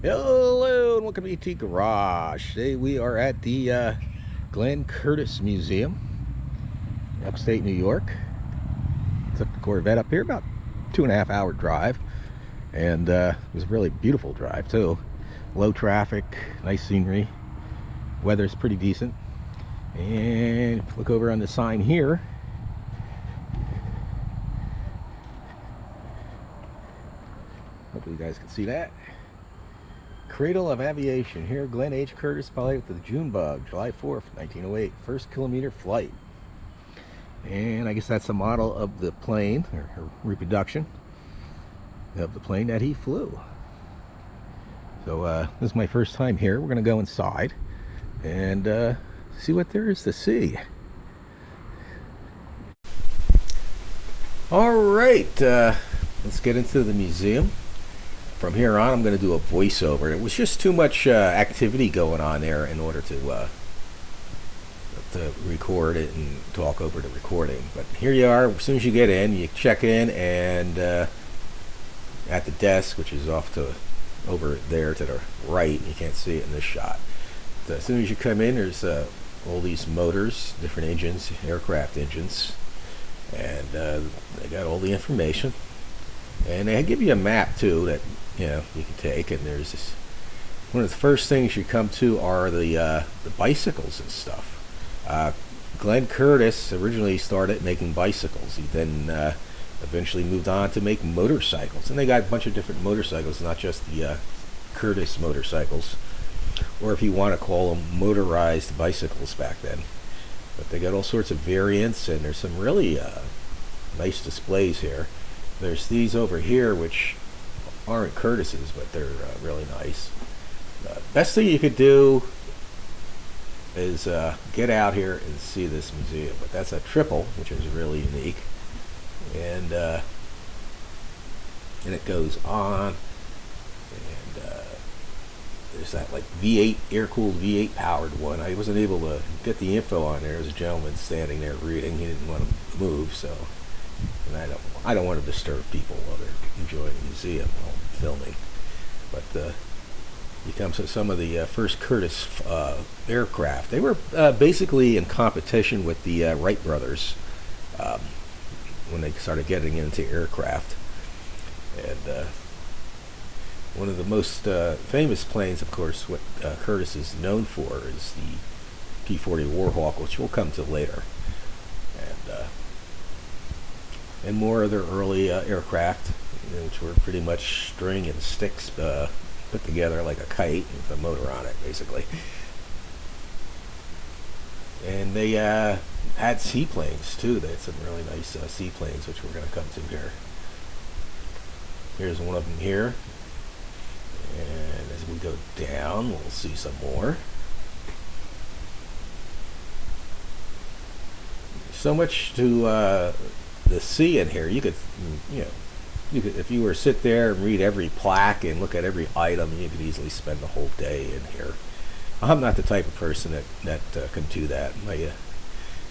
Hello and welcome to ET Garage. Today we are at the Glenn Curtiss Museum, upstate New York. Took the Corvette up here, about 2.5 hour drive, and it was a really beautiful drive too. Low traffic, nice scenery, weather's pretty decent. And if you look over on the sign here, hopefully you guys can see that. Cradle of Aviation. Here, Glenn H. Curtiss piloted the June Bug, July 4th, 1908. First kilometer flight. And I guess that's a model of the plane, or reproduction of the plane that he flew. So this is my first time here. We're going to go inside and see what there is to see. All right, let's get into the museum. From here on, I'm going to do a voiceover. It was just too much activity going on there in order to record it and talk over the recording. But here you are. As soon as you get in, you check in, and at the desk, which is off to over there to the right, you can't see it in this shot. But as soon as you come in, there's all these motors, different engines, aircraft engines, and they got all the information. And they give you a map too that you can take. And there's this. One of the first things you come to are the bicycles and stuff. Glenn Curtiss originally started making bicycles. He then eventually moved on to make motorcycles, and they got a bunch of different motorcycles, not just the Curtiss motorcycles, or if you want to call them motorized bicycles back then. But they got all sorts of variants, and there's some really nice displays here. There's these over here which aren't Curtiss's, but they're really nice. Best thing you could do is get out here and see this museum. But that's a triple, which is really unique, and it goes on. And there's that like V8 air-cooled V8 powered one. I wasn't able to get the info on there. There's a gentleman standing there reading. He didn't want to move, so. And I don't want to disturb people while they're enjoying the museum while filming. But you come to some of the first Curtiss aircraft. They were basically in competition with the Wright brothers when they started getting into aircraft. And one of the most famous planes, of course, what Curtiss is known for is the P-40 Warhawk, which we'll come to later. And more of their early aircraft, which were pretty much string and sticks put together like a kite with a motor on it, basically. And they had seaplanes too. They had some really nice seaplanes, which we're going to come to here. Here's one of them here. And as we go down, we'll see some more. So much to the sea in here. You could if you were to sit there and read every plaque and look at every item, you could easily spend the whole day in here. I'm not the type of person that can do that.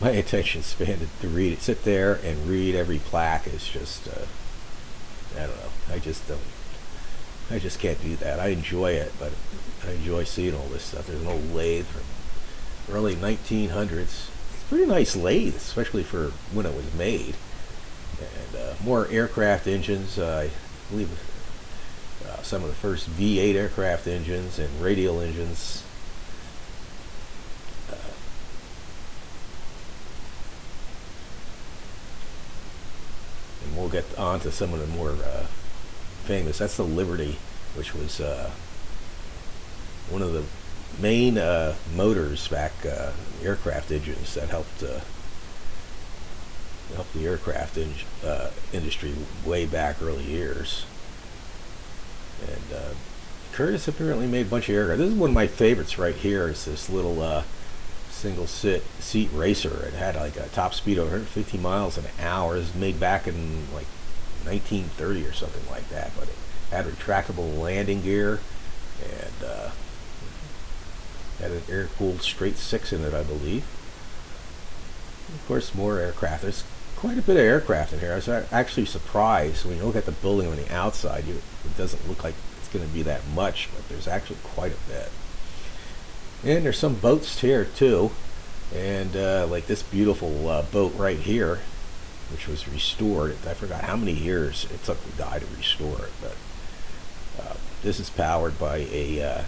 My attention span to read it, sit there and read every plaque is just I don't know. I just can't do that. I enjoy it, but I enjoy seeing all this stuff. There's an old lathe from early 1900s. It's a pretty nice lathe, especially for when it was made. And more aircraft engines. I believe some of the first V8 aircraft engines and radial engines. And we'll get on to some of the more famous. That's the Liberty, which was one of the main motors back, aircraft engines that helped the aircraft industry way back early years. And Curtiss apparently made a bunch of aircraft. This is one of my favorites right here. Is this little single seat racer. It had like a top speed of 150 miles an hour. It was made back in like 1930 or something like that. But it had retractable landing gear and had an air-cooled straight six in it, I believe. Of course, more aircraft. There's quite a bit of aircraft in here. I was actually surprised when you look at the building on the outside. It doesn't look like it's going to be that much, but there's actually quite a bit. And there's some boats here too, and like this beautiful boat right here, which was restored. I forgot how many years it took the guy to restore it, but this is powered by a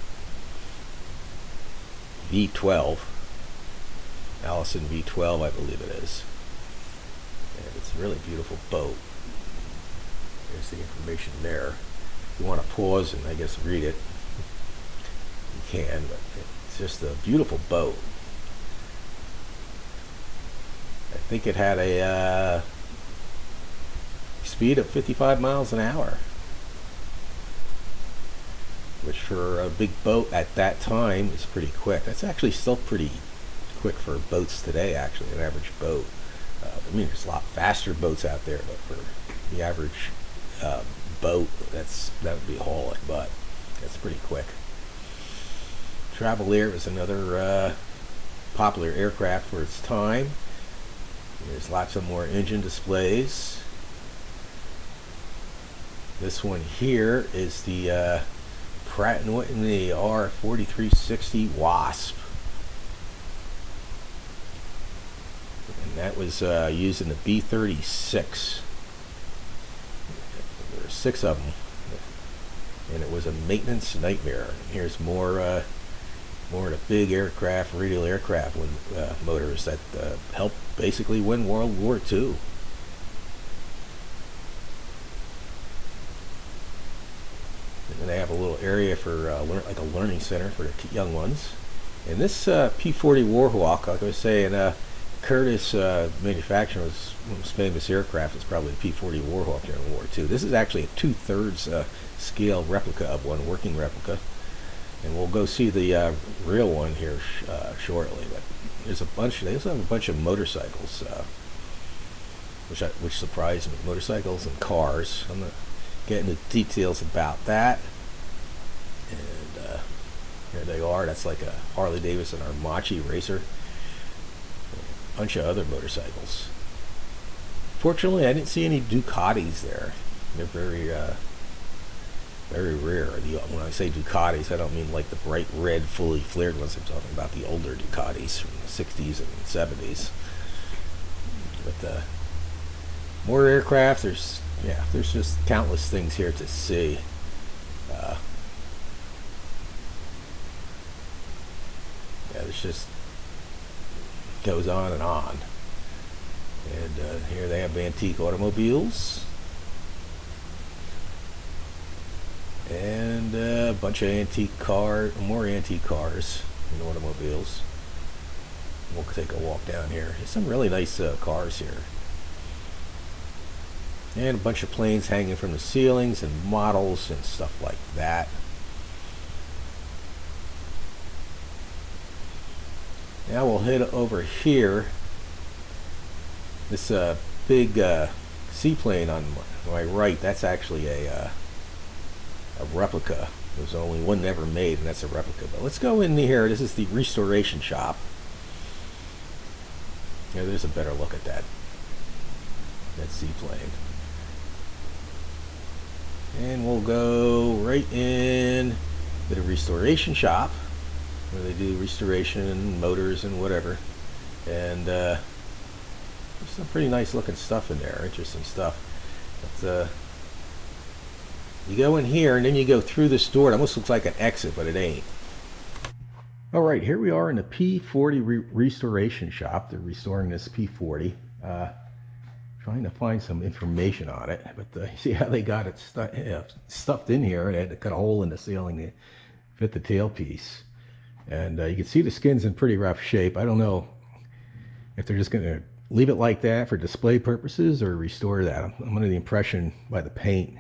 V12, Allison V12, I believe it is. And it's a really beautiful boat. There's the information there. If you want to pause and I guess read it, you can, but it's just a beautiful boat. I think it had a speed of 55 miles an hour, which for a big boat at that time is pretty quick. That's actually still pretty quick for boats today, actually, an average boat. I mean, there's a lot faster boats out there, but for the average boat, that would be hauling, but that's pretty quick. Travelair was another popular aircraft for its time. There's lots of more engine displays. This one here is the Pratt & Whitney R4360 Wasp. And that was used in the B-36. There were 6 of them. And it was a maintenance nightmare. And here's more of the big aircraft, radial aircraft motors that helped basically win World War II. And then they have a little area for like a learning center for the young ones. And this P-40 Warhawk, like I was saying, Curtiss manufacturing was most famous aircraft is probably the P-40 Warhawk during World War II. This is actually a 2/3 scale replica of one, working replica. And we'll go see the real one here shortly. But there's a bunch. They also have a bunch of motorcycles, which surprised me. Motorcycles and cars. I'm not getting into details about that. And here they are. That's like a Harley Davidson Armachi racer. A bunch of other motorcycles. Fortunately, I didn't see any Ducatis there. They're very rare. When I say Ducatis, I don't mean like the bright red, fully flared ones. I'm talking about the older Ducatis from the 60s and 70s. But more aircraft. There's just countless things here to see. There's just goes on and on. And here they have antique automobiles. And a bunch of more antique cars and automobiles. We'll take a walk down here. There's some really nice cars here. And a bunch of planes hanging from the ceilings and models and stuff like that. Now we'll head over here. This big seaplane on my right, that's actually a replica. There's only one ever made, and that's a replica. But let's go in here. This is the restoration shop. Yeah, there's a better look at that seaplane. And we'll go right in to the restoration shop, where they do restoration and motors and whatever. And there's some pretty nice looking stuff in there, interesting stuff. But you go in here and then you go through this door. It almost looks like an exit, but it ain't. All right, here we are in the P-40 restoration shop. They're restoring this P-40. Trying to find some information on it, but see how they got it stuffed in here. They had to cut a hole in the ceiling to fit the tailpiece. And you can see the skin's in pretty rough shape. I don't know if they're just going to leave it like that for display purposes or restore that. I'm under the impression by the paint,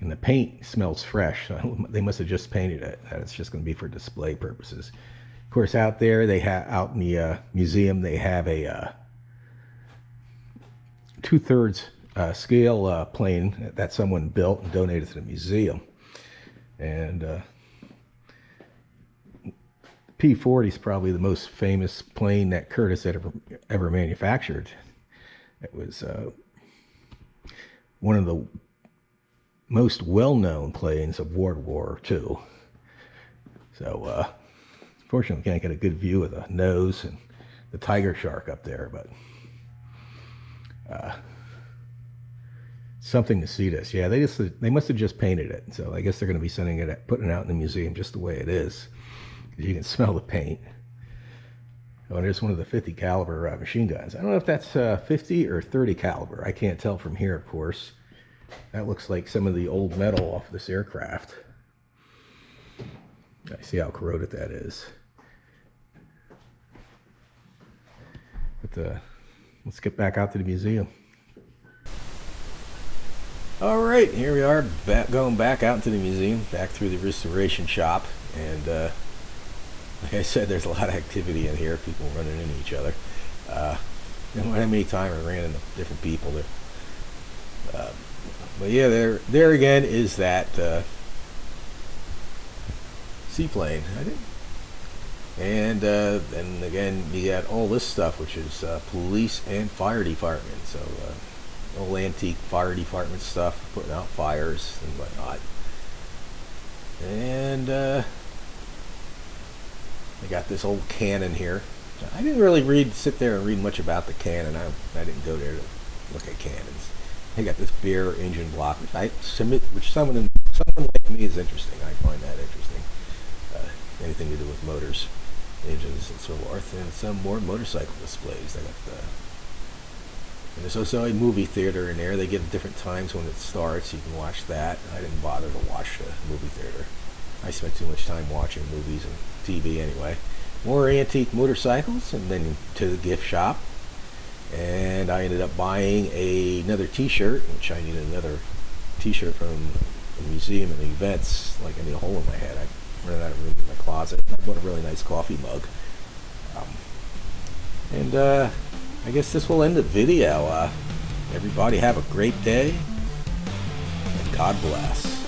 and the paint smells fresh, so they must have just painted it, that it's just going to be for display purposes. Of course, out there, out in the museum, they have a 2/3 scale plane that someone built and donated to the museum. And P-40 is probably the most famous plane that Curtiss had ever manufactured. It was one of the most well-known planes of World War II. So, fortunately, we can't get a good view of the nose and the tiger shark up there, but something to see this. Yeah, they must have just painted it, so I guess they're going to be putting it out in the museum just the way it is. You can smell the paint. Oh, and there's one of the 50 caliber machine guns. I don't know if that's 50 or 30 caliber. I can't tell from here, of course. That looks like some of the old metal off this aircraft. I see how corroded that is. But let's get back out to the museum. All right, here we are, going back out into the museum, back through the restoration shop, and like I said, there's a lot of activity in here. People running into each other. You know how many times I ran into different people there. But yeah, there again is that seaplane. And again, you got all this stuff, which is police and fire department. So old antique fire department stuff, putting out fires and whatnot. And I got this old cannon here. I didn't really sit there and read much about the cannon. I didn't go there to look at cannons. I got this beer engine block, which someone like me is interesting. I find that interesting. Anything to do with motors, engines, and so forth, and some more motorcycle displays. They got and there's also a movie theater in there. They give different times when it starts. You can watch that. I didn't bother to watch the movie theater. I spent too much time watching movies and TV anyway. More antique motorcycles, and then to the gift shop. And I ended up buying another t-shirt, which I needed another t-shirt from the museum and the events. Like I need a hole in my head. I ran out of room in my closet. I bought a really nice coffee mug. I guess this will end the video. Everybody have a great day, and God bless.